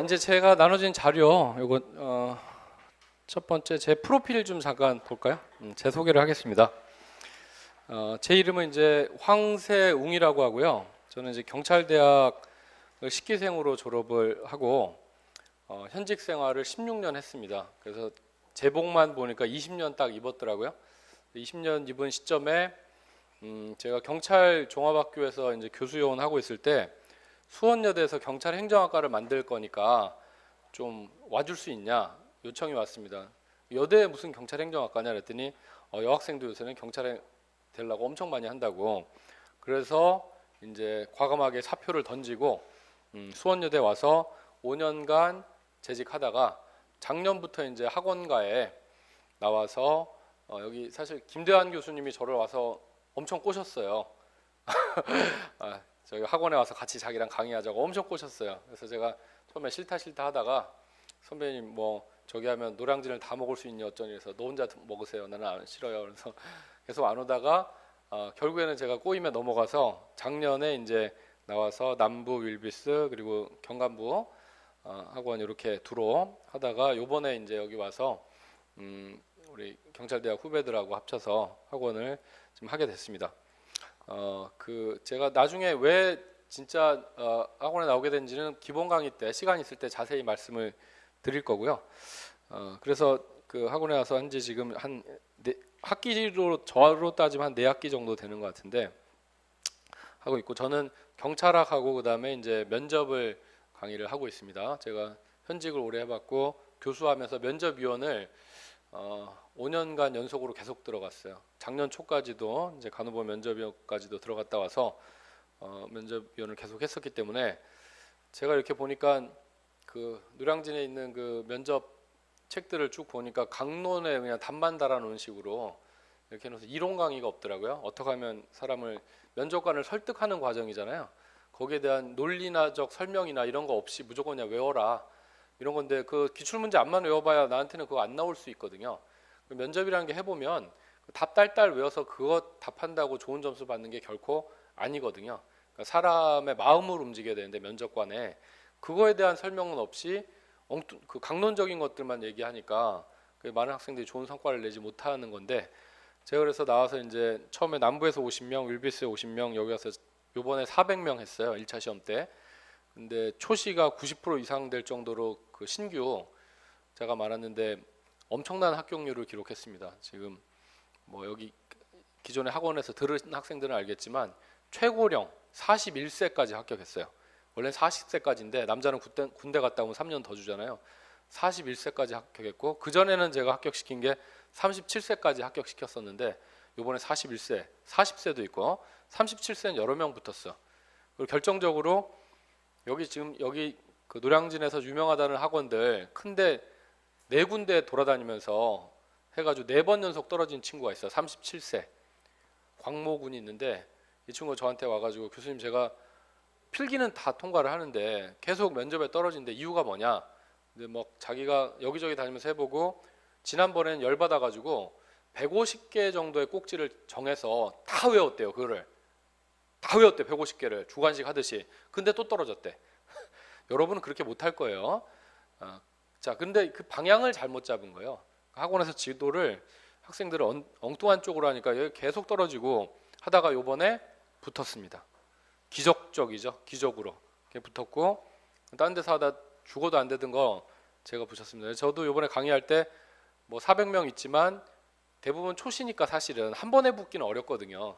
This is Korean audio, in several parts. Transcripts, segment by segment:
이제 제가 나눠진 자료, 요거 첫 번째 제 프로필 좀 잠깐 볼까요? 제 소개를 하겠습니다. 제 이름은 이제 황세웅이라고 하고요. 저는 이제 경찰대학을 10기생으로 졸업을 하고 현직 생활을 16년 했습니다. 그래서 제복만 보니까 20년 딱 입었더라고요. 20년 입은 시점에 제가 경찰 종합학교에서 이제 교수 요원 하고 있을 때 수원여대에서 경찰 행정학과를 만들 거니까 좀 와줄 수 있냐 요청이 왔습니다. 여대에 무슨 경찰 행정학과냐 그랬더니 여학생도 요새는 경찰에 되려고 엄청 많이 한다고. 그래서 이제 과감하게 사표를 던지고 수원여대 와서 5년간 재직하다가 작년부터 이제 학원가에 나와서 여기 사실 김대환 교수님이 저를 와서 엄청 꼬셨어요. 저희 학원에 와서 같이 자기랑 강의하자고 엄청 꼬셨어요. 그래서 제가 처음에 싫다 하다가 선배님 뭐 저기 하면 노량진을 다 먹을 수 있니 어쩌니 해서 너 혼자 먹으세요. 나는 안 싫어요. 그래서 계속 안 오다가 결국에는 제가 꼬임에 넘어가서 작년에 이제 나와서 남부 윌비스 그리고 경간부 학원 이렇게 두로 하다가 요번에 이제 여기 와서 우리 경찰대학 후배들하고 합쳐서 학원을 지금 하게 됐습니다. 제가 나중에 왜 진짜 학원에 나오게 된지는 기본 강의 때 시간 있을 때 자세히 말씀을 드릴 거고요. 그래서 그 학원에 와서 한지 지금 한 학기로 저로 따지면 한 4학기 정도 되는 것 같은데 하고 있고, 저는 경찰학하고 그다음에 이제 면접을 강의를 하고 있습니다. 제가 현직을 오래 해봤고 교수하면서 면접위원을 5년간 연속으로 계속 들어갔어요. 작년 초까지도 이제 간호부 면접위원까지도 들어갔다 와서 면접위원을 계속 했었기 때문에 제가 이렇게 보니까 그 노량진에 있는 그 면접 책들을 쭉 보니까 강론에 그냥 답만 달아놓은 식으로 이렇게 해놓어서 이론 강의가 없더라고요. 어떻게 하면 사람을 면접관을 설득하는 과정이잖아요. 거기에 대한 논리나적 설명이나 이런 거 없이 무조건 그냥 외워라 이런 건데 그 기출문제 앞만 외워봐야 나한테는 그거 안 나올 수 있거든요. 면접이라는 게 해보면 답 딸딸 외워서 그거 답한다고 좋은 점수 받는 게 결코 아니거든요. 그러니까 사람의 마음을 움직여야 되는데 면접관에 그거에 대한 설명은 없이 그 강론적인 것들만 얘기하니까 많은 학생들이 좋은 성과를 내지 못하는 건데, 제가 그래서 나와서 이제 처음에 남부에서 50명, 윌비스에 50명, 여기 와서 요번에 400명 했어요. 1차 시험 때. 근데 초시가 90% 이상 될 정도로 그 신규 제가 말았는데 엄청난 합격률을 기록했습니다. 지금 뭐 여기 기존의 학원에서 들은 학생들은 알겠지만 최고령 41세까지 합격했어요. 원래 40세까지인데 남자는 군대 갔다 오면 3년 더 주잖아요. 41세까지 합격했고 그전에는 제가 합격시킨 게 37세까지 합격시켰었는데 이번에 41세, 40세도 있고 37세는 여러 명 붙었어. 그리고 결정적으로 여기 그 노량진에서 유명하다는 학원들 큰데 4군데 돌아다니면서 해가지고 4번 연속 떨어진 친구가 있어요. 37세 광모군이 있는데 이 친구가 저한테 와가지고 교수님 제가 필기는 다 통과를 하는데 계속 면접에 떨어지는데 이유가 뭐냐. 근데 뭐 자기가 여기저기 다니면서 해보고 지난번에는 열받아가지고 150개 정도의 꼭지를 정해서 다 외웠대요. 그거를 다 외웠대. 150개를 주관식 하듯이. 근데 또 떨어졌대. 여러분은 그렇게 못할 거예요. 자, 근데 그 방향을 잘못 잡은 거예요. 학원에서 지도를 학생들을 엉뚱한 쪽으로 하니까 여기 계속 떨어지고 하다가 요번에 붙었습니다. 기적적이죠. 기적으로 붙었고 다른 데서 하다 죽어도 안 되던 거 제가 붙였습니다. 저도 요번에 강의할 때 뭐 400명 있지만 대부분 초시니까 사실은 한 번에 붙기는 어렵거든요.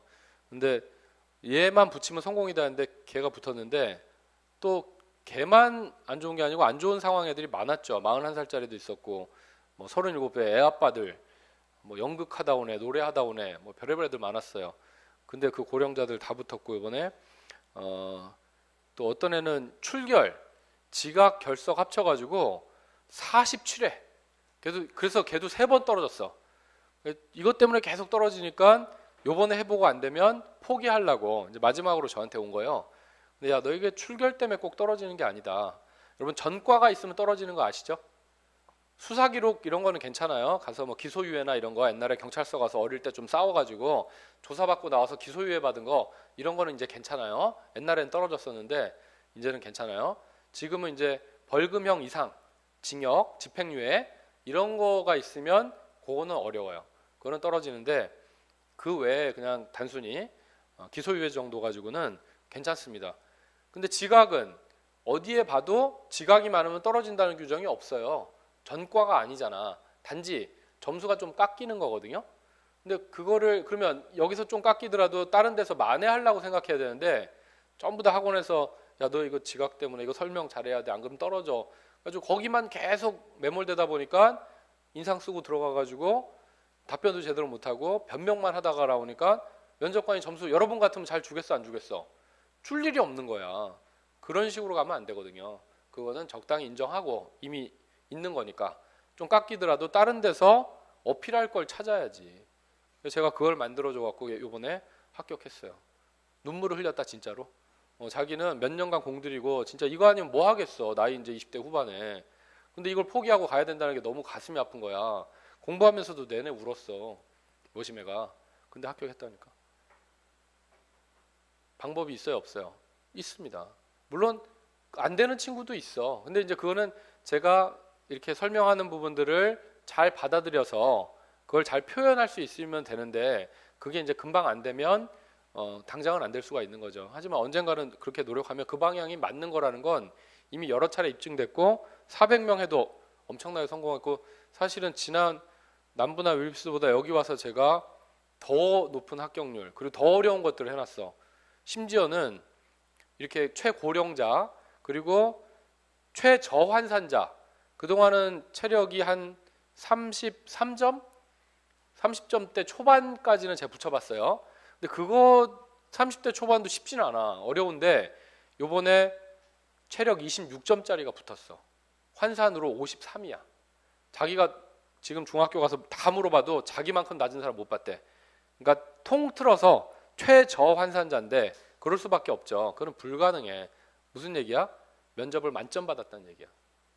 근데 얘만 붙이면 성공이다 했는데 걔가 붙었는데 또 걔만 안 좋은 게 아니고 안 좋은 상황 애들이 많았죠. 41살짜리도 있었고 뭐 37배 애 아빠들 뭐 연극하다 오네 노래하다 오네 뭐 별의별 애들 많았어요. 근데 그 고령자들 다 붙었고 이번에 또 어떤 애는 출결 지각 결석 합쳐가지고 47회 그래서 걔도 3번 떨어졌어. 이것 때문에 계속 떨어지니까 요번에 해보고 안 되면 포기하려고 이제 마지막으로 저한테 온 거예요. 근데 야, 너 이게 출결 때문에 꼭 떨어지는 게 아니다. 여러분 전과가 있으면 떨어지는 거 아시죠? 수사 기록 이런 거는 괜찮아요. 가서 뭐 기소유예나 이런 거 옛날에 경찰서 가서 어릴 때 좀 싸워가지고 조사받고 나와서 기소유예 받은 거 이런 거는 이제 괜찮아요. 옛날엔 떨어졌었는데 이제는 괜찮아요. 지금은 이제 벌금형 이상 징역, 집행유예 이런 거가 있으면 그거는 어려워요. 그거는 떨어지는데 그 외에 그냥 단순히 기소유예 정도 가지고는 괜찮습니다. 근데 지각은 어디에 봐도 지각이 많으면 떨어진다는 규정이 없어요. 전과가 아니잖아. 단지 점수가 좀 깎이는 거거든요. 근데 그거를 그러면 여기서 좀 깎이더라도 다른 데서 만회하려고 생각해야 되는데 전부 다 학원에서 야 너 이거 지각 때문에 이거 설명 잘해야 돼. 안 그러면 떨어져. 그래서 거기만 계속 매몰되다 보니까 인상 쓰고 들어가가지고 답변도 제대로 못하고 변명만 하다가 나오니까 면접관이 점수 여러 번 같으면 잘 주겠어 안 주겠어? 줄 일이 없는 거야. 그런 식으로 가면 안 되거든요. 그거는 적당히 인정하고 이미 있는 거니까 좀 깎이더라도 다른 데서 어필할 걸 찾아야지. 그래서 제가 그걸 만들어줘 갖고 이번에 합격했어요. 눈물을 흘렸다 진짜로. 자기는 몇 년간 공들이고 진짜 이거 아니면 뭐 하겠어. 나이 이제 20대 후반에. 근데 이걸 포기하고 가야 된다는 게 너무 가슴이 아픈 거야. 공부하면서도 내내 울었어. 모심애가. 근데 합격했다니까. 방법이 있어요 없어요? 있습니다. 물론 안 되는 친구도 있어. 근데 이제 그거는 제가 이렇게 설명하는 부분들을 잘 받아들여서 그걸 잘 표현할 수 있으면 되는데 그게 이제 금방 안 되면 당장은 안 될 수가 있는 거죠. 하지만 언젠가는 그렇게 노력하면 그 방향이 맞는 거라는 건 이미 여러 차례 입증됐고 400명 해도 엄청나게 성공했고 사실은 지난 남부나 윌립스보다 여기 와서 제가 더 높은 합격률 그리고 더 어려운 것들을 해놨어. 심지어는 이렇게 최고령자 그리고 최저환산자 그동안은 체력이 한 33점? 30점대 초반까지는 제가 붙여봤어요. 근데 그거 30대 초반도 쉽지는 않아. 어려운데 요번에 체력 26점짜리가 붙었어. 환산으로 53이야. 자기가 지금 중학교 가서 다 물어봐도 자기만큼 낮은 사람 못 봤대. 그러니까 통틀어서 최저환산자인데 그럴 수밖에 없죠. 그건 불가능해. 무슨 얘기야? 면접을 만점 받았다는 얘기야.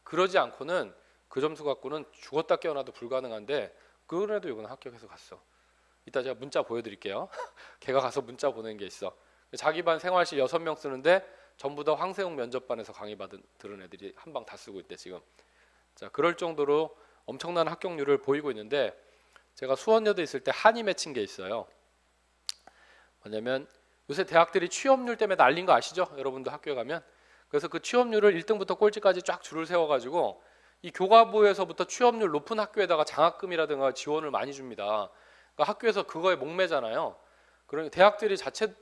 그러지 않고는 그 점수 갖고는 죽었다 깨어나도 불가능한데 그래도 이번에 합격해서 갔어. 이따 제가 문자 보여드릴게요. 걔가 가서 문자 보낸 게 있어. 자기 반 생활실 6명 쓰는데 전부 다 황세웅 면접반에서 강의 들은 애들이 한 방 다 쓰고 있대 지금. 자, 그럴 정도로 엄청난 합격률을 보이고 있는데 제가 수원여대 있을 때 한이 맺힌 게 있어요. 뭐냐면 요새 대학들이 취업률 때문에 난린 거 아시죠? 여러분도 학교에 가면. 그래서 그 취업률을 1등부터 꼴찌까지 쫙 줄을 세워가지고 이 교과부에서부터 취업률 높은 학교에다가 장학금이라든가 지원을 많이 줍니다. 그러니까 학교에서 그거에 목매잖아요. 그러니 대학들이 자체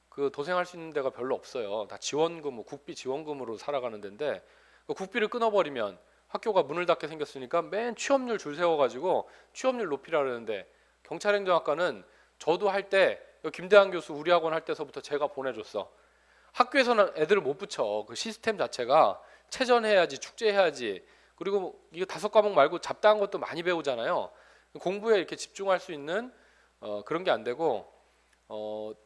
그 도생할 수 있는 데가 별로 없어요. 다 지원금, 국비 지원금으로 살아가는 데인데 그 국비를 끊어버리면 학교가 문을 닫게 생겼으니까 맨 취업률 줄 세워가지고 취업률 높이라 그러는데 경찰행정학과는 저도 할 때 김대한 교수 우리 학원 할 때서부터 제가 보내줬어. 학교에서는 애들을 못 붙여. 그 시스템 자체가 체전해야지, 축제해야지. 그리고 이거 5과목 말고 잡다한 것도 많이 배우잖아요. 공부에 이렇게 집중할 수 있는 그런 게 안 되고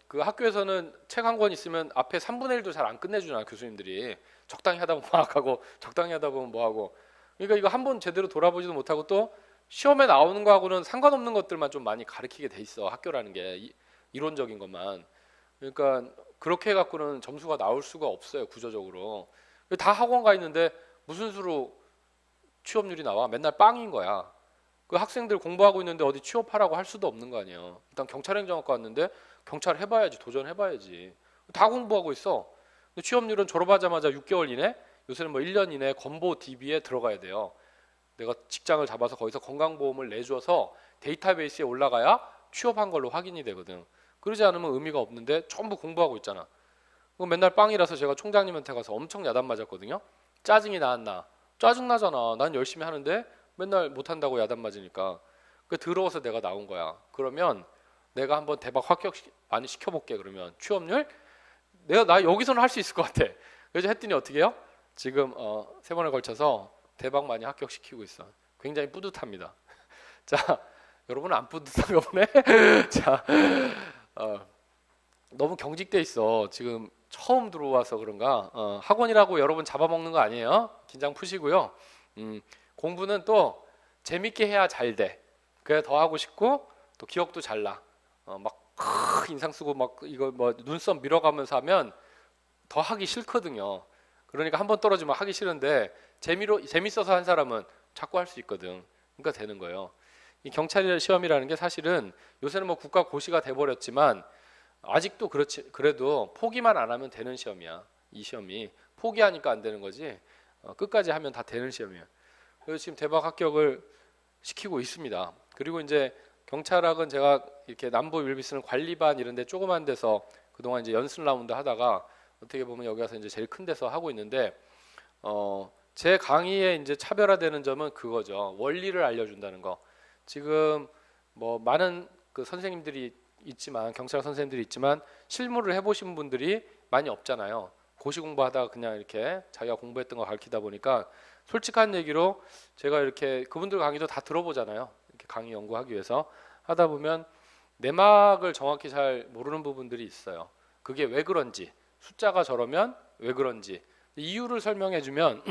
그 학교에서는 책 한 권 있으면 앞에 3분의 1도 잘 안 끝내주잖아요. 교수님들이. 적당히 하다 보면 막 하고 적당히 하다 보면 뭐 하고. 그러니까 이거 한 번 제대로 돌아보지도 못하고 또 시험에 나오는 거하고는 상관없는 것들만 좀 많이 가르치게 돼 있어. 학교라는 게 이론적인 것만. 그러니까 그렇게 해갖고는 점수가 나올 수가 없어요. 구조적으로. 다 학원 가 있는데 무슨 수로 취업률이 나와? 맨날 빵인 거야. 그 학생들 공부하고 있는데 어디 취업하라고 할 수도 없는 거 아니에요. 일단 경찰행정학과 왔는데 경찰 해봐야지, 도전해봐야지. 다 공부하고 있어. 근데 취업률은 졸업하자마자 6개월 이내, 요새는 뭐 1년 이내 건보 DB에 들어가야 돼요. 내가 직장을 잡아서 거기서 건강보험을 내줘서 데이터베이스에 올라가야 취업한 걸로 확인이 되거든. 그러지 않으면 의미가 없는데 전부 공부하고 있잖아. 맨날 빵이라서 제가 총장님한테 가서 엄청 야단 맞았거든요. 짜증이 나왔나? 짜증나잖아. 난 열심히 하는데 맨날 못한다고 야단 맞으니까. 그 들어와서 내가 나온 거야. 그러면 내가 한번 대박 합격 많이 시켜볼게. 그러면 취업률? 나 여기서는 할 수 있을 것 같아. 그래서 했더니 어떻게 해요? 지금 3번에 걸쳐서 대박 많이 합격시키고 있어. 굉장히 뿌듯합니다. 자, 여러분은 안 뿌듯한가 보네. 자, 너무 경직돼 있어. 지금 처음 들어와서 그런가. 학원이라고 여러분 잡아먹는 거 아니에요. 긴장 푸시고요. 공부는 또 재밌게 해야 잘 돼. 그래 더 하고 싶고 또 기억도 잘 나. 막 인상 쓰고 막 이거 뭐 눈썹 밀어가면서 하면 더 하기 싫거든요. 그러니까 한 번 떨어지면 하기 싫은데 재밌어서 한 사람은 자꾸 할 수 있거든. 그러니까 되는 거예요. 이 경찰 시험이라는 게 사실은 요새는 뭐 국가 고시가 돼버렸지만 아직도 그래도 포기만 안 하면 되는 시험이야. 이 시험이 포기하니까 안 되는 거지. 끝까지 하면 다 되는 시험이야. 그래서 지금 대박 합격을 시키고 있습니다. 그리고 이제 경찰학은 제가 이렇게 남부 윌비스는 관리반 이런 데 조그만 데서 그동안 이제 연습 라운드 하다가 어떻게 보면 여기 와서 이제 제일 큰 데서 하고 있는데 제 강의에 이제 차별화되는 점은 그거죠. 원리를 알려준다는 거. 지금 뭐 많은 그 선생님들이 있지만 경찰 선생님들이 있지만 실무를 해보신 분들이 많이 없잖아요. 고시 공부하다가 그냥 이렇게 자기가 공부했던 거 가르치다 보니까 솔직한 얘기로 제가 이렇게 그분들 강의도 다 들어보잖아요. 이렇게 강의 연구하기 위해서 하다 보면 내막을 정확히 잘 모르는 부분들이 있어요. 그게 왜 그런지, 숫자가 저러면 왜 그런지 이유를 설명해주면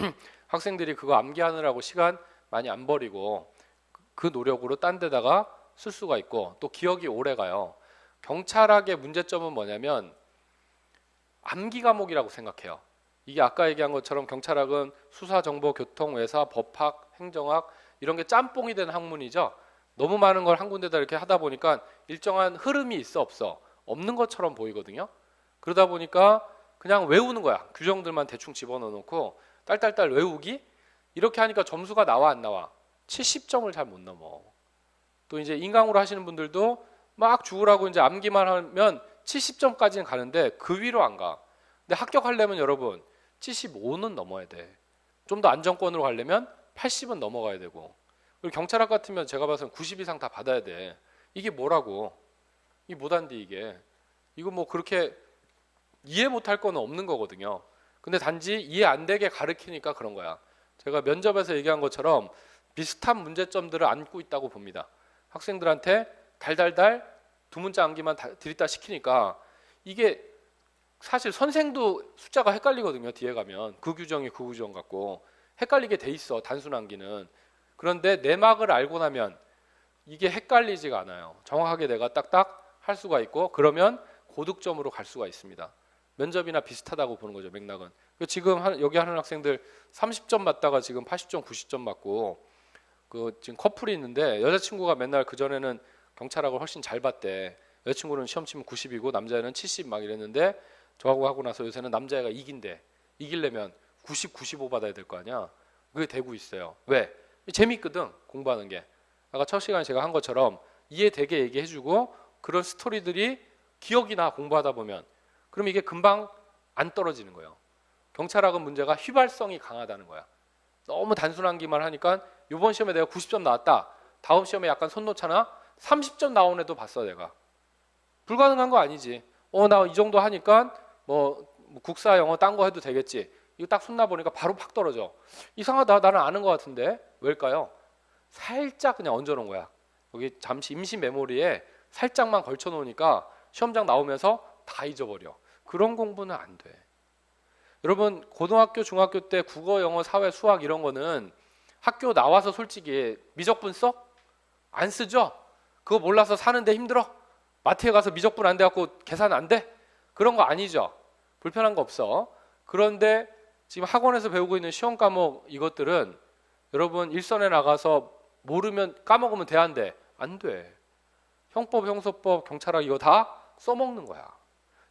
학생들이 그거 암기하느라고 시간 많이 안 버리고 그 노력으로 딴 데다가 쓸 수가 있고 또 기억이 오래 가요. 경찰학의 문제점은 뭐냐면 암기 과목이라고 생각해요. 이게 아까 얘기한 것처럼 경찰학은 수사, 정보, 교통, 외사, 법학, 행정학 이런 게 짬뽕이 된 학문이죠. 너무 많은 걸 한 군데다 이렇게 하다 보니까 일정한 흐름이 있어 없어? 없는 것처럼 보이거든요. 그러다 보니까 그냥 외우는 거야. 규정들만 대충 집어넣어 놓고 딸딸딸 외우기? 이렇게 하니까 점수가 나와 안 나와? 70점을 잘 못 넘어. 또 이제 인강으로 하시는 분들도 막 죽으라고 이제 암기만 하면 70점까지는 가는데 그 위로 안 가. 근데 합격하려면 여러분 75는 넘어야 돼. 좀 더 안정권으로 가려면 80은 넘어가야 되고. 그리고 경찰학 같으면 제가 봐서는 90 이상 다 받아야 돼. 이게 뭐라고? 이게 못한데 이게. 이거 뭐 그렇게 이해 못할 거는 없는 거거든요. 근데 단지 이해 안 되게 가르치니까 그런 거야. 제가 면접에서 얘기한 것처럼 비슷한 문제점들을 안고 있다고 봅니다. 학생들한테 달달달 두 문자 암기만 들이다 시키니까 이게 사실 선생도 숫자가 헷갈리거든요. 뒤에 가면 그 규정이 그 규정 같고 헷갈리게 돼 있어. 단순 암기는. 그런데 내막을 알고 나면 이게 헷갈리지가 않아요. 정확하게 내가 딱딱 할 수가 있고 그러면 고득점으로 갈 수가 있습니다. 면접이나 비슷하다고 보는 거죠. 맥락은. 지금 여기 하는 학생들 30점 맞다가 지금 80점, 90점 맞고 그 지금 커플이 있는데 여자친구가 맨날 그전에는 경찰학을 훨씬 잘 봤대. 여자친구는 시험 치면 90이고 남자애는 70 막 이랬는데 저하고 하고 나서 요새는 남자애가 이긴대. 이기려면 90, 95 받아야 될 거 아니야. 그게 되고 있어요. 왜? 재밌거든 공부하는 게. 아까 첫 시간에 제가 한 것처럼 이해되게 얘기해주고 그런 스토리들이 기억이 나 공부하다 보면 그럼 이게 금방 안 떨어지는 거예요. 경찰학은 문제가 휘발성이 강하다는 거야. 너무 단순한 기만 하니까 이번 시험에 내가 90점 나왔다. 다음 시험에 약간 손 놓잖아. 30점 나온 애도 봤어 내가. 불가능한 거 아니지. 나 이 정도 하니까 뭐 국사 영어 딴 거 해도 되겠지. 이거 딱 손 놔보니까 바로 팍 떨어져. 이상하다. 나는 아는 것 같은데 왜일까요? 살짝 그냥 얹어놓은 거야. 여기 잠시 임시 메모리에 살짝만 걸쳐 놓으니까 시험장 나오면서 다 잊어버려. 그런 공부는 안 돼. 여러분 고등학교 중학교 때 국어 영어 사회 수학 이런 거는 학교 나와서 솔직히 미적분 써? 안 쓰죠? 그거 몰라서 사는데 힘들어? 마트에 가서 미적분 안 돼갖고 계산 안 돼? 그런 거 아니죠? 불편한 거 없어. 그런데 지금 학원에서 배우고 있는 시험 과목 이것들은 여러분 일선에 나가서 모르면 까먹으면 돼 안 돼? 안 돼. 형법, 형소법, 경찰학 이거 다 써먹는 거야.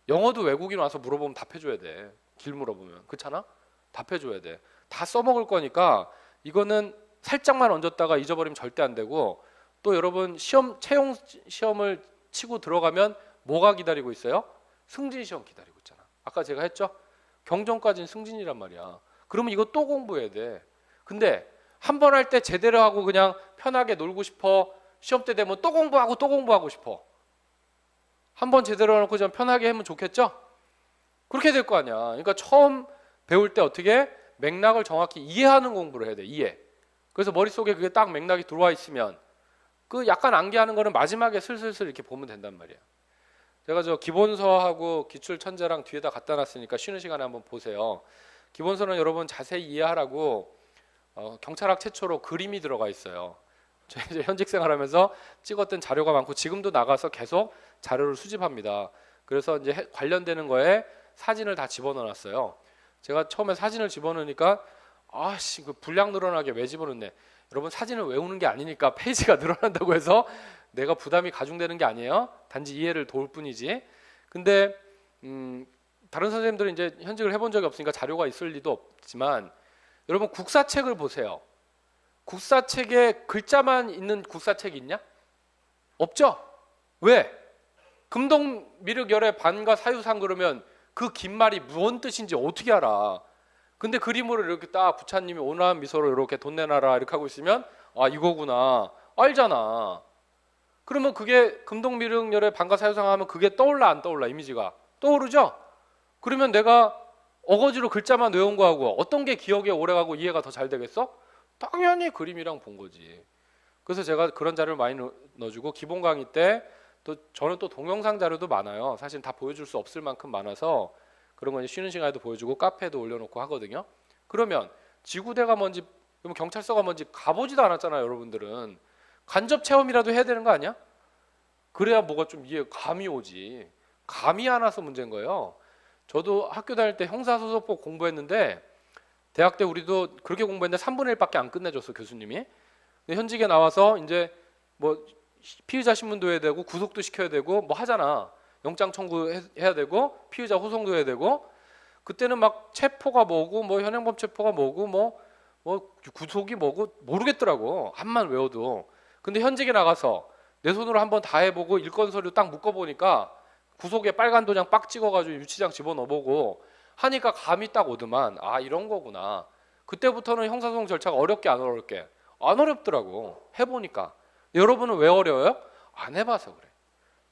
영어도 외국인 와서 물어보면 답해줘야 돼. 길 물어보면. 그렇잖아? 답해줘야 돼. 다 써먹을 거니까 이거는 살짝만 얹었다가 잊어버리면 절대 안 되고 또 여러분 채용 시험을 치고 들어가면 뭐가 기다리고 있어요? 승진 시험 기다리고 있잖아. 아까 제가 했죠? 경정까지는 승진이란 말이야. 그러면 이거 또 공부해야 돼. 근데 한 번 할 때 제대로 하고 그냥 편하게 놀고 싶어. 시험 때 되면 또 공부하고 싶어. 한 번 제대로 해놓고 좀 편하게 하면 좋겠죠? 그렇게 될 거 아니야. 그러니까 처음 배울 때 어떻게 맥락을 정확히 이해하는 공부를 해야 돼. 이해. 그래서 머릿속에 그게 딱 맥락이 들어와 있으면 그 약간 암기하는 거는 마지막에 슬슬슬 이렇게 보면 된단 말이야. 제가 저 기본서하고 기출천재랑 뒤에다 갖다 놨으니까 쉬는 시간에 한번 보세요. 기본서는 여러분 자세히 이해하라고 경찰학 최초로 그림이 들어가 있어요. 제가 이제 현직 생활하면서 찍었던 자료가 많고 지금도 나가서 계속 자료를 수집합니다. 그래서 이제 관련되는 거에 사진을 다 집어넣어놨어요. 제가 처음에 사진을 집어넣으니까 아씨 그 분량 늘어나게 왜 집어넣네. 여러분 사진을 외우는 게 아니니까 페이지가 늘어난다고 해서 내가 부담이 가중되는 게 아니에요. 단지 이해를 도울 뿐이지. 근데 다른 선생님들은 이제 현직을 해본 적이 없으니까 자료가 있을 리도 없지만 여러분 국사책을 보세요. 국사책에 글자만 있는 국사책이 있냐? 없죠? 왜? 금동미륵열의 반과 사유상 그러면 그 긴 말이 무슨 뜻인지 어떻게 알아? 근데 그림으로 이렇게 딱 부처님이 온화한 미소로 이렇게 돈 내놔라 이렇게 하고 있으면 아 이거구나 알잖아. 그러면 그게 금동미륵열의 반과 사유상 하면 그게 떠올라 안 떠올라? 이미지가 떠오르죠? 그러면 내가 어거지로 글자만 외운 거하고 어떤 게 기억에 오래가고 이해가 더 잘 되겠어? 당연히 그림이랑 본 거지. 그래서 제가 그런 자료를 많이 넣어주고 기본 강의 때 또 저는 또 동영상 자료도 많아요. 사실 다 보여줄 수 없을 만큼 많아서 그런 건 쉬는 시간에도 보여주고 카페에도 올려놓고 하거든요. 그러면 지구대가 뭔지 경찰서가 뭔지 가보지도 않았잖아요. 여러분들은 간접 체험이라도 해야 되는 거 아니야? 그래야 뭐가 좀 이해 감이 오지. 감이 안 와서 문제인 거예요. 저도 학교 다닐 때 형사소송법 공부했는데 대학 때 우리도 그렇게 공부했는데 3분의 1밖에 안 끝내줬어 교수님이. 근데 현직에 나와서 이제 뭐 피의자 신문도 해야 되고 구속도 시켜야 되고 뭐 하잖아. 영장 청구해야 되고 피의자 호송도 해야 되고 그때는 막 체포가 뭐고 뭐 현행범 체포가 뭐고 뭐 구속이 뭐고 모르겠더라고. 한만 외워도. 근데 현직에 나가서 내 손으로 한번 다 해보고 일건 서류 딱 묶어보니까 구속에 빨간 도장 빡 찍어가지고 유치장 집어넣어보고 하니까 감이 딱 오더만 아 이런 거구나. 그때부터는 형사소송 절차가 어렵게 안 어렵게 안 어렵더라고. 해보니까. 여러분은 왜 어려워요? 안 해봐서 그래.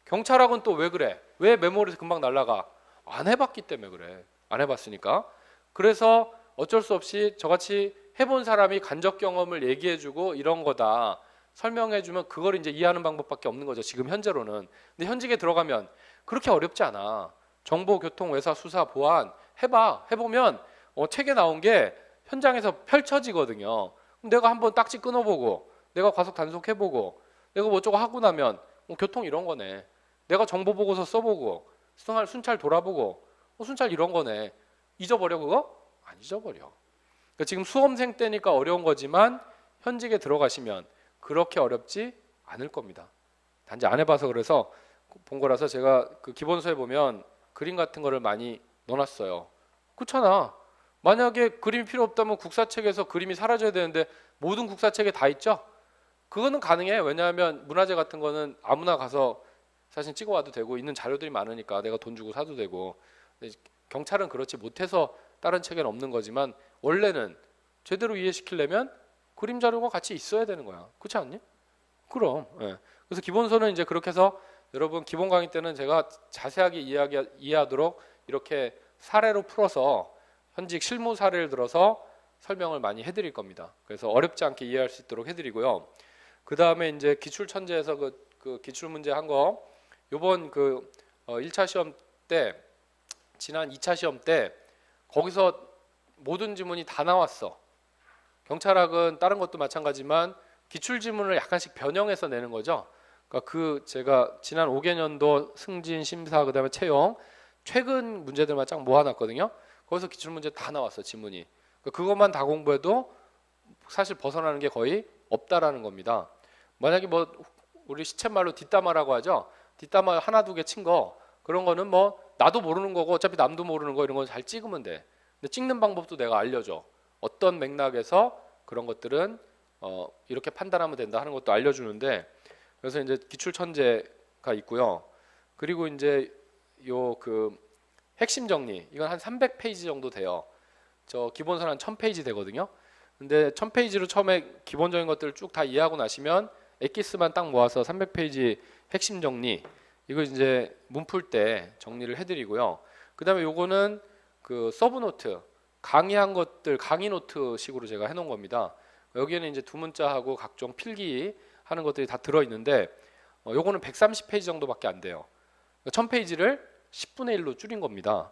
경찰학은 또 왜 그래? 왜 메모리에서 금방 날아가? 안 해봤기 때문에 그래. 안 해봤으니까. 그래서 어쩔 수 없이 저같이 해본 사람이 간접 경험을 얘기해주고 이런 거다 설명해주면 그걸 이제 이해하는 방법밖에 없는 거죠. 지금 현재로는. 근데 현직에 들어가면 그렇게 어렵지 않아. 정보, 교통, 외사, 수사, 보안 해봐. 해보면 책에 나온 게 현장에서 펼쳐지거든요. 그럼 내가 한번 딱지 끊어보고 내가 과속 단속해보고 내가 뭐 어쩌고 하고 나면 교통 이런 거네. 내가 정보 보고서 써보고 순찰 돌아보고 순찰 이런 거네. 잊어버려 그거? 안 잊어버려. 그러니까 지금 수험생 때니까 어려운 거지만 현직에 들어가시면 그렇게 어렵지 않을 겁니다. 단지 안 해봐서 그래서 본 거라서 제가 그 기본서에 보면 그림 같은 거를 많이 넣어놨어요. 그렇잖아. 만약에 그림이 필요 없다면 국사책에서 그림이 사라져야 되는데 모든 국사책에 다 있죠? 그거는 가능해. 왜냐하면 문화재 같은 거는 아무나 가서 사실 찍어와도 되고 있는 자료들이 많으니까 내가 돈 주고 사도 되고. 경찰은 그렇지 못해서 다른 책에는 없는 거지만 원래는 제대로 이해시키려면 그림 자료가 같이 있어야 되는 거야. 그렇지 않니? 그럼. 예. 그래서 기본서는 이제 그렇게 해서 여러분 기본 강의 때는 제가 자세하게 이해하도록 이렇게 사례로 풀어서 현직 실무 사례를 들어서 설명을 많이 해드릴 겁니다. 그래서 어렵지 않게 이해할 수 있도록 해드리고요. 그 다음에 이제 기출천재에서 그 기출 문제 한 거 요번 1차 시험 때 지난 2차 시험 때 거기서 모든 지문이 다 나왔어. 경찰학은 다른 것도 마찬가지지만 기출 지문을 약간씩 변형해서 내는 거죠. 그러니까 제가 지난 5개년도 승진, 심사, 그다음에 채용 최근 문제들만 쫙 모아놨거든요. 거기서 기출 문제 다 나왔어 지문이. 그것만 다 공부해도 사실 벗어나는 게 거의 없다라는 겁니다. 만약에 뭐 우리 시쳇말로 뒷담화라고 하죠. 뒷담화 하나 두 개 친 거 그런 거는 뭐 나도 모르는 거고 어차피 남도 모르는 거 이런 거 잘 찍으면 돼. 근데 찍는 방법도 내가 알려줘. 어떤 맥락에서 그런 것들은 이렇게 판단하면 된다 하는 것도 알려주는데 그래서 이제 기출 천재가 있고요. 그리고 이제 핵심 정리 이건 한 300페이지 정도 돼요. 저 기본서는 한 1000페이지 되거든요. 근데 1000페이지로 처음에 기본적인 것들을 쭉 다 이해하고 나시면 엑기스만 딱 모아서 300페이지 핵심 정리 이거 이제 문풀 때 정리를 해드리고요. 그다음에 요거는 그 서브노트 강의한 것들 강의 노트 식으로 제가 해놓은 겁니다. 여기에는 이제 두문자하고 각종 필기 하는 것들이 다 들어있는데 요거는 130페이지 정도밖에 안 돼요. 1000페이지를 10분의 1로 줄인 겁니다.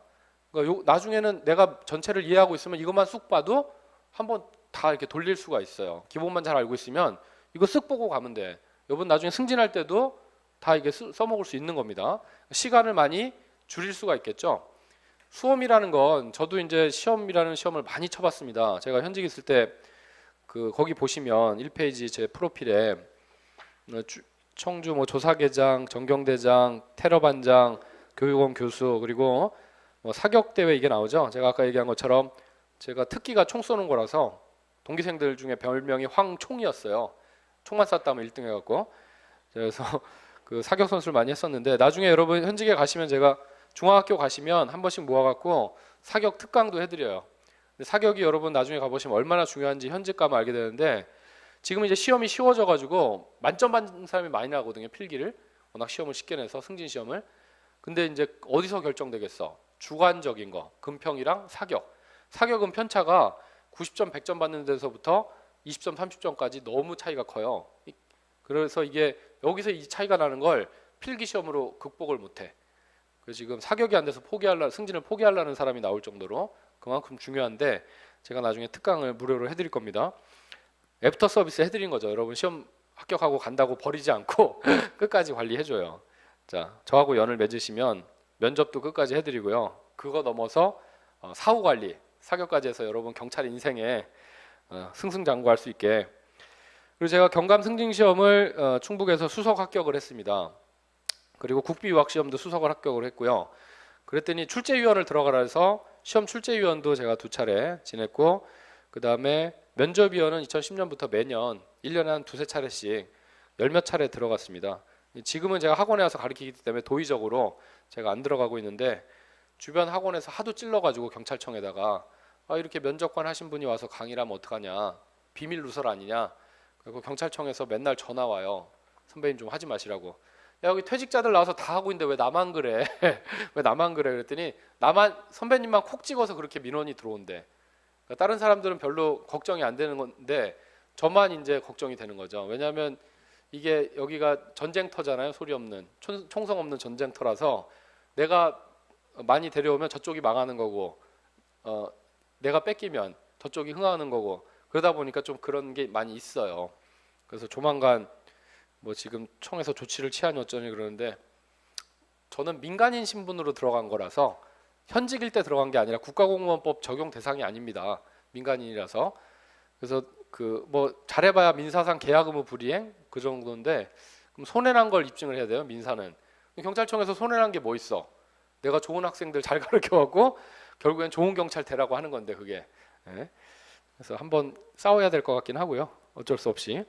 그러니까 나중에는 내가 전체를 이해하고 있으면 이것만 쑥 봐도 한번 다 이렇게 돌릴 수가 있어요. 기본만 잘 알고 있으면 이거 쓱 보고 가면 돼. 여러분 나중에 승진할 때도 다 이게 써먹을 수 있는 겁니다. 시간을 많이 줄일 수가 있겠죠. 수험이라는 건 저도 이제 시험이라는 시험을 많이 쳐봤습니다. 제가 현직 있을 때 거기 보시면 1페이지 제 프로필에 청주 뭐 조사계장, 전경대장, 테러반장, 교육원 교수, 그리고 뭐 사격대회 이게 나오죠. 제가 아까 얘기한 것처럼 제가 특기가 총 쏘는 거라서 동기생들 중에 별명이 황총이었어요. 총만 쐈다면 1등 해갖고. 그래서 그 사격 선수를 많이 했었는데, 나중에 여러분 현직에 가시면 제가 중학교 가시면 한 번씩 모아갖고 사격 특강도 해드려요. 근데 사격이 여러분 나중에 가보시면 얼마나 중요한지 현직 가면 알게 되는데, 지금 이제 시험이 쉬워져가지고 만점 받는 사람이 많이 나거든요. 필기를 워낙 시험을 쉽게 내서 승진 시험을. 근데 이제 어디서 결정되겠어? 주관적인 거, 금평이랑 사격. 사격은 편차가 90점, 100점 받는 데서부터 20점, 30점까지 너무 차이가 커요. 그래서 이게 여기서 이 차이가 나는 걸 필기 시험으로 극복을 못해. 그래서 지금 사격이 안 돼서 승진을 포기하려는 사람이 나올 정도로 그만큼 중요한데, 제가 나중에 특강을 무료로 해드릴 겁니다. 애프터 서비스 해드린 거죠. 여러분 시험 합격하고 간다고 버리지 않고 끝까지 관리해줘요. 자, 저하고 연을 맺으시면 면접도 끝까지 해드리고요. 그거 넘어서 사후 관리, 사격까지 해서 여러분 경찰 인생에 승승장구할 수 있게. 그리고 제가 경감 승진 시험을 충북에서 수석 합격을 했습니다. 그리고 국비유학 시험도 수석을 합격을 했고요. 그랬더니 출제위원을 들어가라 해서 시험 출제위원도 제가 2차례 지냈고, 그 다음에 면접위원은 2010년부터 매년 1년에 한 2~3차례씩 10몇 차례 들어갔습니다. 지금은 제가 학원에 와서 가르치기 때문에 도의적으로 제가 안 들어가고 있는데, 주변 학원에서 하도 찔러가지고 경찰청에다가 이렇게 면접관 하신 분이 와서 강의를 하면 어떡하냐, 비밀 누설 아니냐. 그리고 경찰청에서 맨날 전화 와요. 선배님 좀 하지 마시라고. 야, 여기 퇴직자들 나와서 다 하고 있는데 왜 나만 그래? 왜 나만 그래? 그랬더니 선배님만 콕 찍어서 그렇게 민원이 들어온대. 그러니까 다른 사람들은 별로 걱정이 안 되는 건데 저만 이제 걱정이 되는 거죠. 왜냐하면 이게 여기가 전쟁터잖아요. 소리 없는, 총성 없는 전쟁터라서 내가 많이 데려오면 저쪽이 망하는 거고, 내가 뺏기면 저쪽이 흥하는 거고, 그러다 보니까 좀 그런 게 많이 있어요. 그래서 조만간 뭐 지금 청에서 조치를 취하니 어쩌니 그러는데, 저는 민간인 신분으로 들어간 거라서 현직일 때 들어간 게 아니라 국가공무원법 적용 대상이 아닙니다. 민간인이라서. 그래서 뭐 잘해봐야 민사상 계약 의무 불이행 그 정도인데, 그럼 손해난 걸 입증을 해야 돼요. 민사는. 경찰청에서 손해난 게 뭐 있어? 내가 좋은 학생들 잘 가르쳐갖고 결국엔 좋은 경찰 되라고 하는 건데 그게. 네. 그래서 한번 싸워야 될 것 같긴 하고요. 어쩔 수 없이.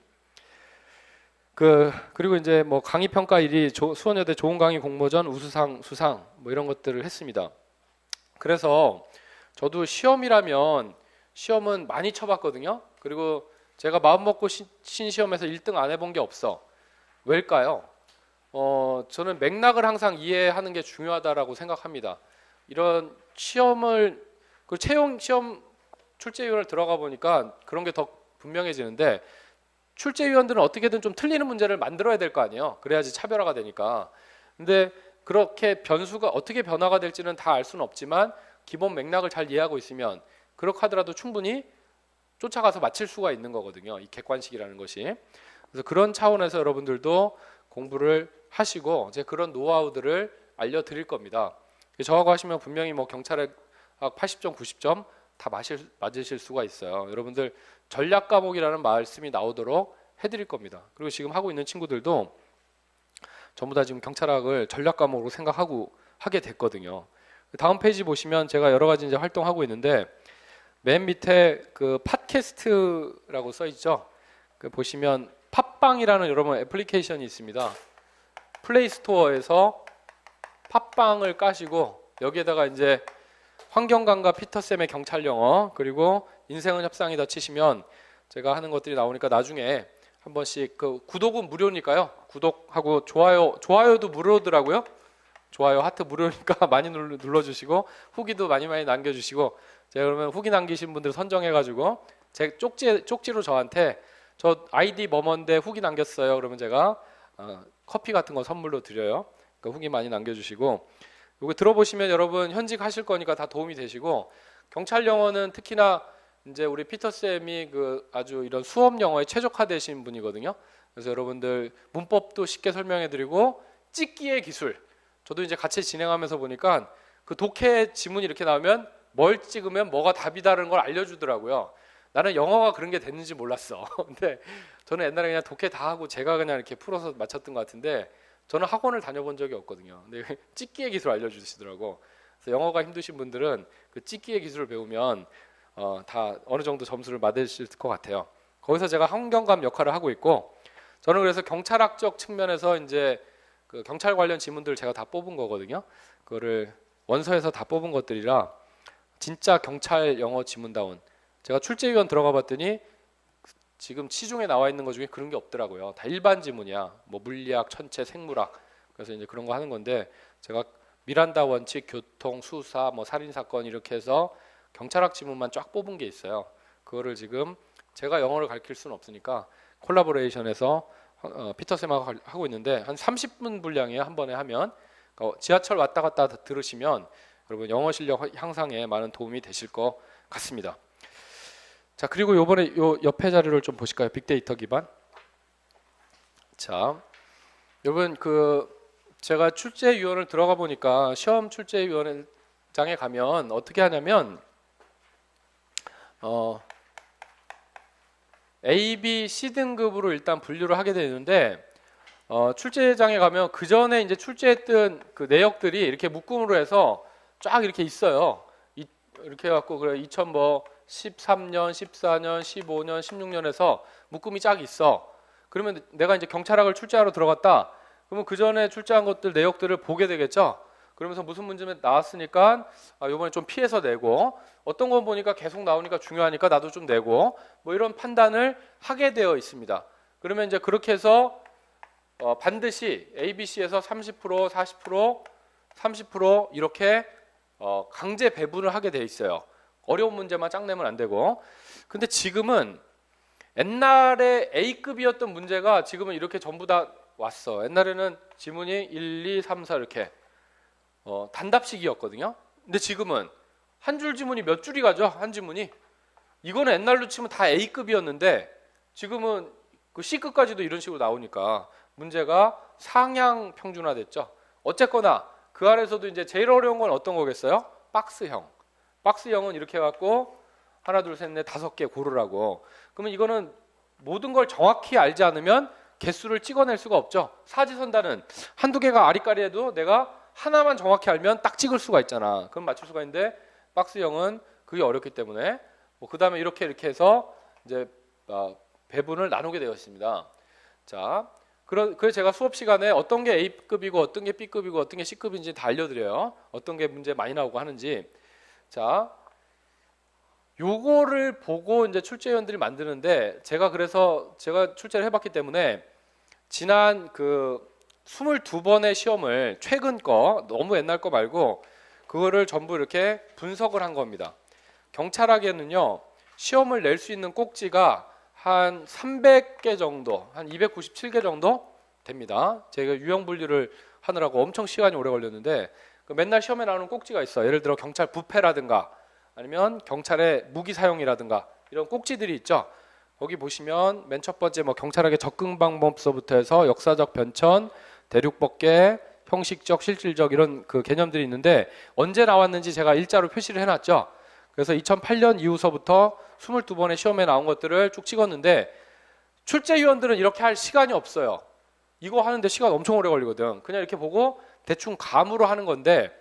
그리고 이제 뭐 강의 평가 1위, 수원여대 좋은 강의 공모전 우수상 수상 뭐 이런 것들을 했습니다. 그래서 저도 시험이라면 시험은 많이 쳐봤거든요. 그리고 제가 마음먹고 신 시험에서 1등 안 해본 게 없어. 왜일까요? 저는 맥락을 항상 이해하는 게 중요하다라고 생각합니다. 이런 시험을, 채용 시험 출제위원을 들어가 보니까 그런 게 더 분명해지는데, 출제위원들은 어떻게든 좀 틀리는 문제를 만들어야 될 거 아니에요. 그래야지 차별화가 되니까. 근데 그렇게 변수가 어떻게 변화가 될지는 다 알 수는 없지만 기본 맥락을 잘 이해하고 있으면 그렇게 하더라도 충분히 쫓아가서 맞힐 수가 있는 거거든요. 이 객관식이라는 것이. 그래서 그런 차원에서 여러분들도 공부를 하시고 이제 그런 노하우들을 알려드릴 겁니다. 저하고 하시면 분명히 뭐 경찰학 80점, 90점 다 맞으실 수가 있어요. 여러분들 전략 과목이라는 말씀이 나오도록 해드릴 겁니다. 그리고 지금 하고 있는 친구들도 전부 다 지금 경찰학을 전략 과목으로 생각하고 하게 됐거든요. 다음 페이지 보시면 제가 여러 가지 이제 활동하고 있는데, 맨 밑에 팟캐스트라고 써 있죠. 보시면 팟빵이라는 여러분 애플리케이션이 있습니다. 플레이스토어에서 팟빵을 까시고 여기에다가 이제 환경강과 피터쌤의 경찰 영어, 그리고 인생은 협상이다 치시면 제가 하는 것들이 나오니까 나중에 한 번씩 구독은 무료니까요. 구독하고 좋아요도 무료더라고요. 좋아요 하트 무료니까 많이 눌러주시고 후기도 많이 남겨주시고, 제가 그러면 후기 남기신 분들 선정해가지고 제 쪽지로 저한테 저 아이디 뭐뭔데 후기 남겼어요. 그러면 제가 커피 같은 거 선물로 드려요. 그러니까 후기 많이 남겨주시고, 이거 들어보시면 여러분 현직 하실 거니까 다 도움이 되시고, 경찰 영어는 특히나 이제 우리 피터 쌤이 아주 이런 수업 영어에 최적화되신 분이거든요. 그래서 여러분들 문법도 쉽게 설명해드리고 찍기의 기술, 저도 이제 같이 진행하면서 보니까 그 독해 지문이 이렇게 나오면 뭘 찍으면 뭐가 답이다라는 걸 알려주더라고요. 나는 영어가 그런 게 됐는지 몰랐어. 근데 저는 옛날에 그냥 독해 다 하고 제가 그냥 이렇게 풀어서 맞췄던 것 같은데 저는 학원을 다녀본 적이 없거든요. 근데 찍기의 기술 알려주시더라고. 그래서 영어가 힘드신 분들은 그 찍기의 기술을 배우면 다 어느 정도 점수를 받으실 것 같아요. 거기서 제가 환경감 역할을 하고 있고, 저는 그래서 경찰학적 측면에서 이제 그 경찰 관련 지문들을 제가 다 뽑은 거거든요. 그거를 원서에서 다 뽑은 것들이라 진짜 경찰 영어 지문다운, 제가 출제위원 들어가 봤더니 지금 시중에 나와 있는 것 중에 그런 게 없더라고요. 다 일반 지문이야. 뭐 물리학, 천체, 생물학. 그래서 이제 그런 거 하는 건데, 제가 미란다 원칙, 교통, 수사, 뭐 살인 사건 이렇게 해서 경찰학 지문만 쫙 뽑은 게 있어요. 그거를 지금 제가 영어를 가르칠 수는 없으니까 콜라보레이션에서 피터쌤하고 하고 있는데, 한 30분 분량이에요. 한 번에 하면. 지하철 왔다 갔다 들으시면 여러분 영어 실력 향상에 많은 도움이 되실 것 같습니다. 자, 그리고 요번에 요 옆에 자료를 좀 보실까요? 빅데이터 기반. 자, 여러분 제가 출제위원을 들어가 보니까 시험 출제위원장에 가면 어떻게 하냐면 A, B, C 등급으로 일단 분류를 하게 되는데, 출제장에 가면 그 전에 이제 출제했던 그 내역들이 이렇게 묶음으로 해서 쫙 이렇게 있어요. 이렇게 해갖고 그래 2013년, 14년, 15년, 16년에서 묶음이 쫙 있어. 그러면 내가 이제 경찰학을 출제하러 들어갔다. 그러면 그 전에 출제한 것들 내역들을 보게 되겠죠. 그러면서 무슨 문제 나왔으니까 이번에 좀 피해서 내고, 어떤 건 보니까 계속 나오니까 중요하니까 나도 좀 내고, 뭐 이런 판단을 하게 되어 있습니다. 그러면 이제 그렇게 해서 반드시 ABC에서 30%, 40%, 30% 이렇게 강제 배분을 하게 돼 있어요. 어려운 문제만 짝 내면 안 되고. 근데 지금은 옛날에 A급이었던 문제가 지금은 이렇게 전부 다 왔어. 옛날에는 지문이 1, 2, 3, 4 이렇게 단답식이었거든요. 근데 지금은 한 줄 지문이 몇 줄이 가죠? 한 지문이. 이거는 옛날로 치면 다 A급이었는데 지금은 그 C급까지도 이런 식으로 나오니까 문제가 상향 평준화됐죠. 어쨌거나 그 안에서도 이제 제일 어려운 건 어떤 거겠어요? 박스형. 박스형은 이렇게 해갖고 하나, 둘, 셋, 넷, 5개 고르라고. 그러면 이거는 모든 걸 정확히 알지 않으면 개수를 찍어낼 수가 없죠. 사지선다는 한두 개가 아리까리해도 내가 하나만 정확히 알면 딱 찍을 수가 있잖아. 그럼 맞출 수가 있는데 박스형은 그게 어렵기 때문에 그 다음에 이렇게 해서 이제 배분을 나누게 되어 있습니다. 자, 그래서 제가 수업 시간에 어떤 게 A급이고 어떤 게 B급이고 어떤 게 C급인지 다 알려드려요. 어떤 게 문제 많이 나오고 하는지. 자, 요거를 보고 이제 출제위원들이 만드는데, 제가 출제를 해봤기 때문에 지난 그 22번의 시험을 최근 거, 너무 옛날 거 말고 그거를 전부 이렇게 분석을 한 겁니다. 경찰학에는요, 시험을 낼 수 있는 꼭지가 한 300개 정도, 한 297개 정도 됩니다. 제가 유형 분류를 하느라고 엄청 시간이 오래 걸렸는데, 맨날 시험에 나오는 꼭지가 있어요. 예를 들어 경찰 부패라든가 아니면 경찰의 무기 사용이라든가 이런 꼭지들이 있죠. 거기 보시면 맨 첫 번째 뭐 경찰학의 접근 방법서부터 해서 역사적 변천, 대륙법계, 형식적, 실질적 이런 그 개념들이 있는데 언제 나왔는지 제가 일자로 표시를 해놨죠. 그래서 2008년 이후서부터 22번의 시험에 나온 것들을 쭉 찍었는데, 출제위원들은 이렇게 할 시간이 없어요. 이거 하는데 시간 엄청 오래 걸리거든. 그냥 이렇게 보고 대충 감으로 하는 건데,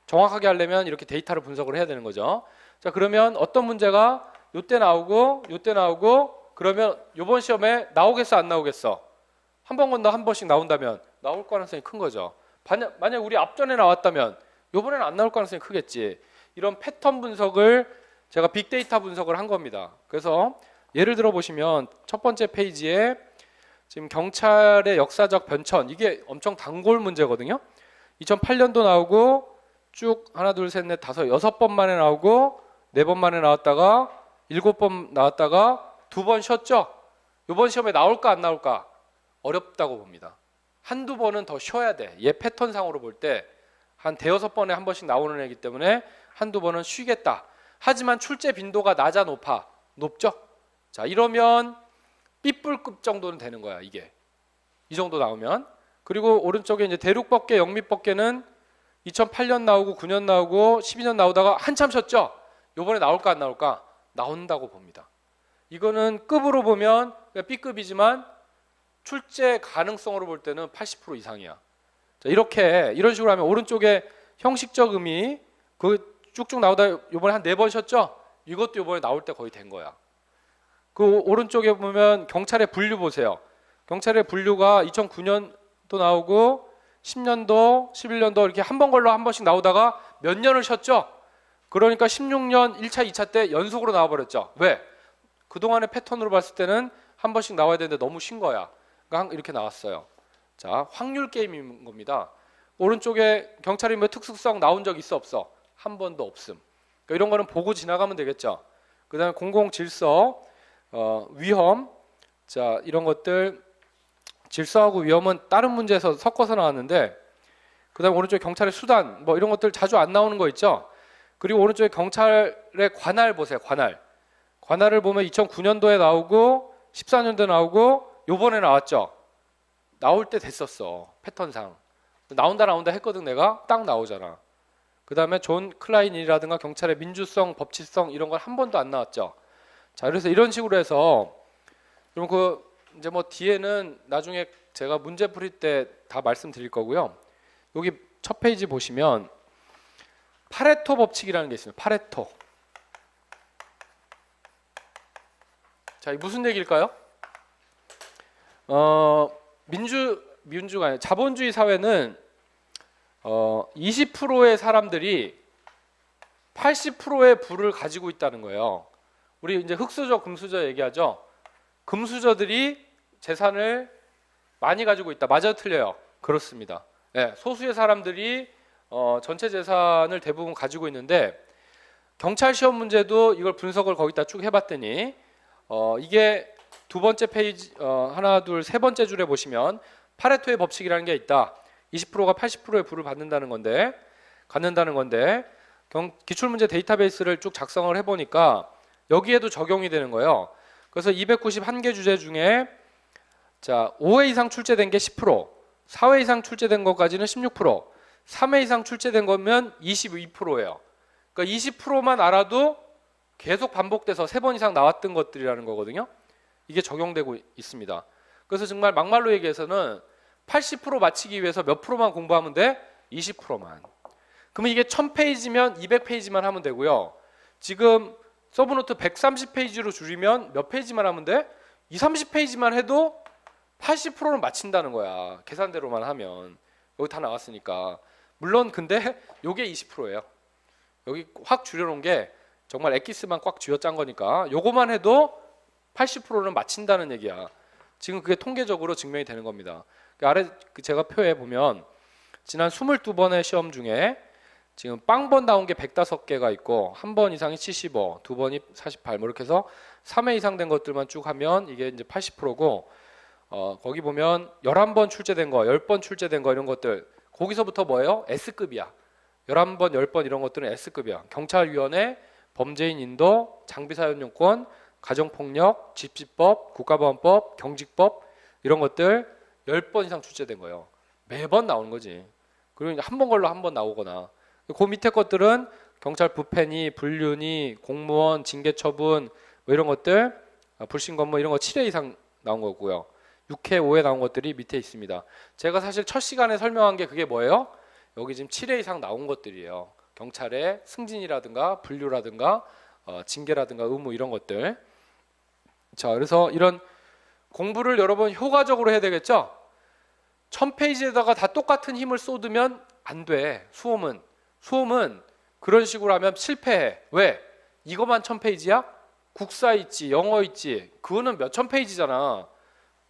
정확하게 하려면 이렇게 데이터를 분석을 해야 되는 거죠. 자, 그러면 어떤 문제가 요때 나오고 요때 나오고, 그러면 요번 시험에 나오겠어 안 나오겠어? 한 번 건너 한 번씩 나온다면 나올 가능성이 큰 거죠. 만약 우리 앞전에 나왔다면 요번에는 안 나올 가능성이 크겠지. 이런 패턴 분석을 제가 빅데이터 분석을 한 겁니다. 그래서 예를 들어 보시면 첫 번째 페이지에 지금 경찰의 역사적 변천, 이게 엄청 단골 문제거든요. 2008년도 나오고 쭉 하나, 둘, 셋, 넷, 다섯, 6번 만에 나오고 4번 만에 나왔다가 7번 나왔다가 2번 쉬었죠. 이번 시험에 나올까 안 나올까? 어렵다고 봅니다. 한두 번은 더 쉬어야 돼. 얘 패턴상으로 볼 때 한 대여섯 번에 한 번씩 나오는 애기 때문에 한두 번은 쉬겠다. 하지만 출제 빈도가 낮아 높아? 높죠? 자, 이러면 B뿔급 정도는 되는 거야, 이게. 이 정도 나오면. 그리고 오른쪽에 이제 대륙법계, 영미법계는 2008년 나오고 9년 나오고 12년 나오다가 한참 쉬었죠. 요번에 나올까 안 나올까? 나온다고 봅니다. 이거는 급으로 보면 B급이지만 출제 가능성으로 볼 때는 80% 이상이야. 자, 이런 식으로 하면 오른쪽에 형식적 의미 그 쭉쭉 나오다 요번에 한 4번 쉬었죠? 이것도 요번에 나올 때 거의 된 거야. 그 오른쪽에 보면 경찰의 분류 보세요. 경찰의 분류가 2009년도 나오고 10년도, 11년도 이렇게 한 번 걸러 한 번씩 나오다가 몇 년을 쉬었죠? 그러니까 16년 1차, 2차 때 연속으로 나와버렸죠. 왜? 그동안의 패턴으로 봤을 때는 한 번씩 나와야 되는데 너무 쉰 거야. 그러니까 이렇게 나왔어요. 자, 확률 게임인 겁니다. 오른쪽에 경찰이 뭐 특수성 나온 적 있어 없어? 한 번도 없음. 그러니까 이런 거는 보고 지나가면 되겠죠. 그 다음에 공공질서, 위험, 자 이런 것들 질서하고 위험은 다른 문제에서 섞어서 나왔는데 그 다음에 오른쪽에 경찰의 수단 뭐 이런 것들 자주 안 나오는 거 있죠. 그리고 오른쪽에 경찰의 관할 보세요. 관할을 보면 2009년도에 나오고 14년도에 나오고 요번에 나왔죠. 나올 때 됐었어. 패턴상 나온다 했거든. 내가 딱 나오잖아. 그 다음에 존 클라인이라든가 경찰의 민주성, 법치성 이런 건 한 번도 안 나왔죠. 자, 그래서 이런 식으로 해서 그럼 이제 뭐 뒤에는 나중에 제가 문제 풀이 때 다 말씀드릴 거고요. 여기 첫 페이지 보시면 파레토 법칙이라는 게 있습니다. 파레토. 자, 이 무슨 얘기일까요? 민주가 아니라 자본주의 사회는 20%의 사람들이 80%의 부를 가지고 있다는 거예요. 우리 이제 흑수저, 금수저 얘기하죠. 금수저들이 재산을 많이 가지고 있다. 맞아요, 틀려요? 그렇습니다. 네, 소수의 사람들이 전체 재산을 대부분 가지고 있는데 경찰 시험 문제도 이걸 분석을 거기다 쭉 해봤더니 이게 두 번째 페이지 하나, 둘, 세 번째 줄에 보시면 파레토의 법칙이라는 게 있다. 20%가 80%의 부를 갖는다는 건데 기출문제 데이터베이스를 쭉 작성을 해보니까 여기에도 적용이 되는 거예요. 그래서 291개 주제 중에 자 5회 이상 출제된 게 10%, 4회 이상 출제된 것까지는 16%, 3회 이상 출제된 거면 22%예요. 그러니까 20%만 알아도 계속 반복돼서 3번 이상 나왔던 것들이라는 거거든요. 이게 적용되고 있습니다. 그래서 정말 막말로 얘기해서는 80% 맞히기 위해서 몇 프로만 공부하면 돼? 20%만. 그러면 이게 1000페이지면 200페이지만 하면 되고요. 지금 서브노트 130페이지로 줄이면 몇 페이지만 하면 돼? 20, 30페이지만 해도 80%는 맞힌다는 거야. 계산대로만 하면. 여기 다 나왔으니까. 물론 근데 요게 20%예요. 여기 확 줄여놓은 게 정말 엑기스만 꽉 쥐어짠 거니까 요거만 해도 80%는 맞힌다는 얘기야. 지금 그게 통계적으로 증명이 되는 겁니다. 아래 제가 표에 보면 지난 22번의 시험 중에 지금 빵번 나온 게 105개가 있고 한 번 이상이 75, 두 번이 48 뭐 이렇게 해서 3회 이상 된 것들만 쭉 하면 이게 이제 80%고 거기 보면 11번 출제된 거, 10번 출제된 거 이런 것들 거기서부터 뭐예요? S급이야. 11번, 10번 이런 것들은 S급이야. 경찰위원회, 범죄인 인도, 장비사연용권, 가정폭력, 집시법, 국가보안법, 경직법 이런 것들 10번 이상 출제된 거예요. 매번 나오는 거지. 그리고 한 번 걸러 한 번 나오거나 그 밑에 것들은 경찰 부패니, 불륜이, 공무원, 징계처분 뭐 이런 것들 불신검문 이런 거 7회 이상 나온 거고요. 6회, 5회 나온 것들이 밑에 있습니다. 제가 사실 첫 시간에 설명한 게 그게 뭐예요? 여기 지금 7회 이상 나온 것들이에요. 경찰의 승진이라든가 분류라든가 징계라든가 의무 이런 것들. 자, 그래서 이런 공부를 여러분 효과적으로 해야 되겠죠? 1000페이지에다가 다 똑같은 힘을 쏟으면 안 돼. 수험은 그런 식으로 하면 실패해. 왜? 이것만 1000페이지야? 국사 있지, 영어 있지. 그거는 몇천 페이지잖아.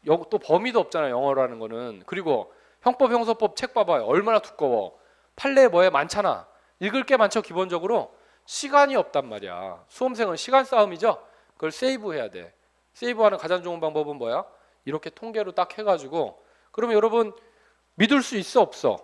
또 범위도 없잖아, 영어라는 거는. 그리고 형법, 형사법 책 봐봐요. 얼마나 두꺼워. 판례 뭐에 많잖아. 읽을 게 많죠, 기본적으로. 시간이 없단 말이야. 수험생은 시간 싸움이죠. 그걸 세이브해야 돼. 세이브하는 가장 좋은 방법은 뭐야? 이렇게 통계로 딱 해가지고 그러면 여러분 믿을 수 있어 없어?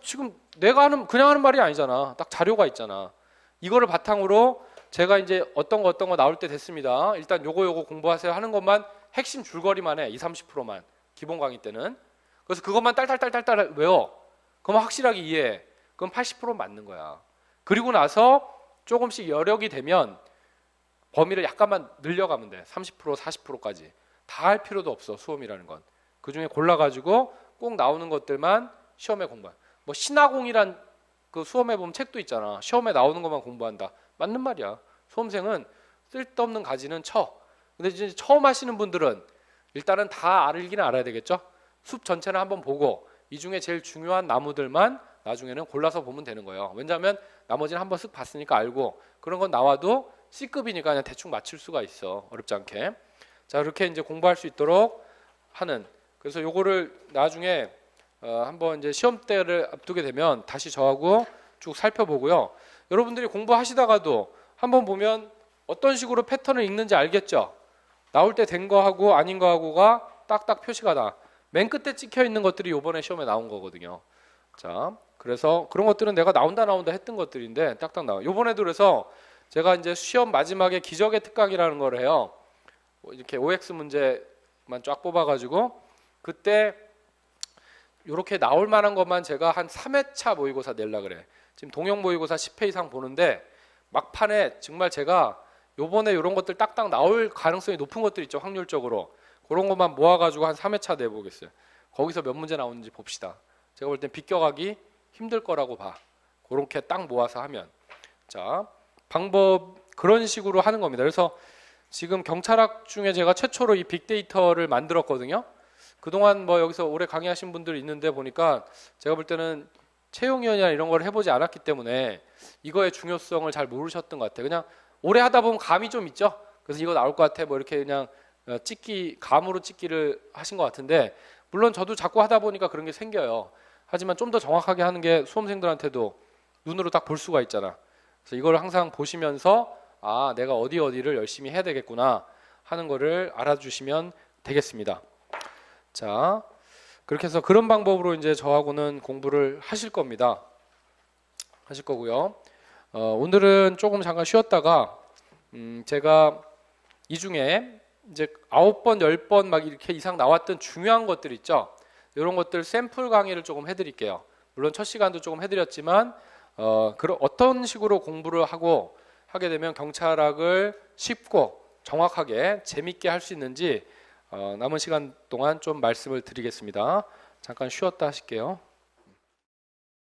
지금 내가 그냥 하는 말이 아니잖아. 딱 자료가 있잖아. 이거를 바탕으로 제가 이제 어떤 거 나올 때 됐습니다. 일단 요거 공부하세요 하는 것만 핵심 줄거리만 해. 20, 30%만 기본 강의 때는. 그래서 그것만 딸딸딸딸 외워. 그러면 확실하게 이해해. 그럼 80% 맞는 거야. 그리고 나서 조금씩 여력이 되면 범위를 약간만 늘려가면 돼. 30%, 40%까지. 다 할 필요도 없어, 수험이라는 건. 그중에 골라가지고 꼭 나오는 것들만 시험에 공부해. 뭐 신화공이란 그 수험에 보면 책도 있잖아. 시험에 나오는 것만 공부한다. 맞는 말이야. 수험생은 쓸데없는 가지는 쳐. 근데 이제 처음 하시는 분들은 일단은 다 알기는 알아야 되겠죠. 숲 전체는 한번 보고 이 중에 제일 중요한 나무들만 나중에는 골라서 보면 되는 거예요. 왜냐하면 나머지는 한번 쓱 봤으니까 알고 그런 건 나와도 C급이니까 그냥 대충 맞출 수가 있어. 어렵지 않게. 자, 그렇게 이제 공부할 수 있도록 하는. 그래서 요거를 나중에 한번 이제 시험 때를 앞두게 되면 다시 저하고 쭉 살펴보고요. 여러분들이 공부하시다가도 한번 보면 어떤 식으로 패턴을 읽는지 알겠죠? 나올 때 된 거하고 아닌 거하고가 딱딱 표시가 나. 맨 끝에 찍혀 있는 것들이 요번에 시험에 나온 거거든요. 자, 그래서 그런 것들은 내가 나온다 했던 것들인데 딱딱 나와. 요번에도 그래서 제가 이제 시험 마지막에 기적의 특강이라는 걸 해요. 이렇게 OX 문제만 쫙 뽑아가지고 그때 이렇게 나올 만한 것만 제가 한 3회차 모의고사 내려고 그래. 지금 동영 모의고사 10회 이상 보는데 막판에 정말 제가 요번에 이런 것들 딱딱 나올 가능성이 높은 것들 있죠. 확률적으로. 그런 것만 모아가지고 한 3회차 내보겠어요. 거기서 몇 문제 나오는지 봅시다. 제가 볼 땐 비껴가기 힘들 거라고 봐. 그렇게 딱 모아서 하면. 자, 방법 그런 식으로 하는 겁니다. 그래서 지금 경찰학 중에 제가 최초로 이 빅데이터를 만들었거든요. 그동안 뭐 여기서 오래 강의하신 분들이 있는데 보니까 제가 볼 때는 채용위원이나 이런 걸 해보지 않았기 때문에 이거의 중요성을 잘 모르셨던 것 같아요. 그냥 오래 하다 보면 감이 좀 있죠. 그래서 이거 나올 것 같아 뭐 이렇게 그냥 감으로 찍기를 하신 것 같은데 물론 저도 자꾸 하다 보니까 그런 게 생겨요. 하지만 좀 더 정확하게 하는 게 수험생들한테도 눈으로 딱 볼 수가 있잖아. 그래서 이걸 항상 보시면서 아, 내가 어디를 열심히 해야 되겠구나 하는 거를 알아주시면 되겠습니다. 자, 그렇게 해서 그런 방법으로 이제 저하고는 공부를 하실 겁니다. 하실 거고요. 오늘은 조금 잠깐 쉬었다가 제가 이 중에 이제 9번, 10번 막 이렇게 이상 나왔던 중요한 것들 있죠. 이런 것들 샘플 강의를 조금 해드릴게요. 물론 첫 시간도 조금 해드렸지만 어떤 식으로 공부를 하게 되면 경찰학을 쉽고 정확하게 재밌게 할 수 있는지 남은 시간 동안 좀 말씀을 드리겠습니다. 잠깐 쉬었다 하실게요.